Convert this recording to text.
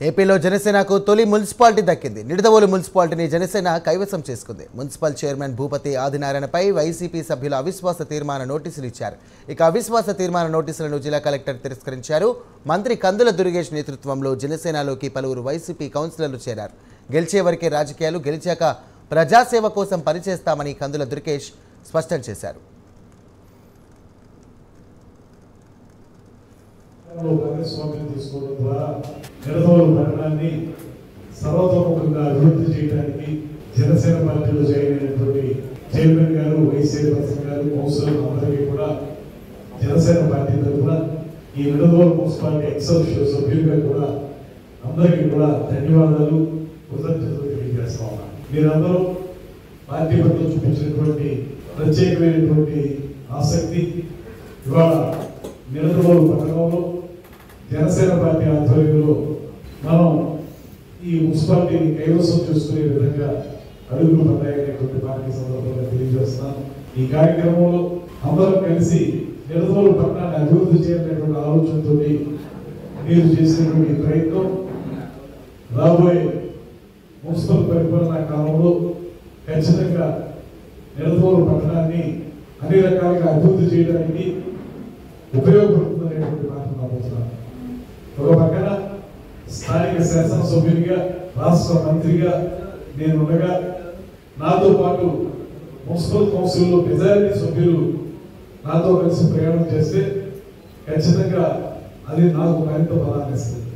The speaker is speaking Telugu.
ఏపీలో జనసేనకు తొలి మున్సిపాలిటీ దక్కింది. నిడదవోలు మున్సిపాలిటీని జనసేన కైవసం చేసుకుంది. మున్సిపల్ చైర్మన్ భూపతి ఆదినారాయణపై వైసీపీ సభ్యులు అవిశ్వాస తీర్మాన నోటీసులు ఇచ్చారు. ఇక అవిశ్వాస తీర్మాన నోటీసులను జిల్లా కలెక్టర్ తిరస్కరించారు. మంత్రి కందుల దుర్గేష్ నేతృత్వంలో జనసేనలోకి పలువురు వైసీపీ కౌన్సిలర్లు చేరారు. గెలిచే వరకే రాజకీయాలు, గెలిచాక ప్రజాసేవ కోసం పనిచేస్తామని కందుల దుర్గేష్ స్పష్టం చేశారు. భాగస్వామ్యం తీసుకోవడం ద్వారా నిడదవోలు పట్టణాన్ని సర్వతోముఖంగా అభివృద్ధి చేయడానికి జనసేన పార్టీలో జాయిన్ అయినటువంటి చైర్మన్ గారు, వైస్ చైర్పర్సన్ గారు, కౌన్సిలర్ అందరికీ కూడా జనసేన పార్టీ తరఫున ఈ నిడదవోలు మున్సిపాలిటీ ఎక్సెప్షన్ సభ్యులుగా కూడా అందరికీ కూడా ధన్యవాదాలు, కృతజ్ఞతలు తెలియజేస్తా ఉన్నాను. మీరందరూ పార్టీ పట్ల చూపించినటువంటి ప్రత్యేకమైనటువంటి ఆసక్తి ఇవాళ నిడదవోలు పట్టణంలో జనసేన పార్టీ ఆధ్వర్యంలో మనం ఈ మున్సిపాలిటీని కైవసం చేసుకునే విధంగా అడుగులు పడ్డాయనేటువంటి పార్టీ సందర్భంగా తెలియజేస్తున్నాను. ఈ కార్యక్రమంలో అందరం కలిసి నిడదవోలు పట్టణాన్ని అభివృద్ధి చేయాలనేటువంటి ఆలోచనతో మీరు చేసినటువంటి ప్రయత్నం రాబోయే మున్సిపల్ పరిపాలనా కాలంలో ఖచ్చితంగా నిడదవోలు పట్టణాన్ని అన్ని రకాలుగా అభివృద్ధి చేయడానికి ఉపయోగపడుతుందనేటువంటి మాట నమ్ముతున్నాను. ఒక పక్కన స్థానిక శాసనసభ్యునిగా, రాష్ట్ర మంత్రిగా నేను ఉండగా నాతో పాటు మున్సిపల్ కౌన్సిల్లో మెజారిటీ సభ్యులు నాతో కలిసి ప్రయాణం చేస్తే ఖచ్చితంగా అది నాకు మరింత బలాన్ని ఇస్తుంది.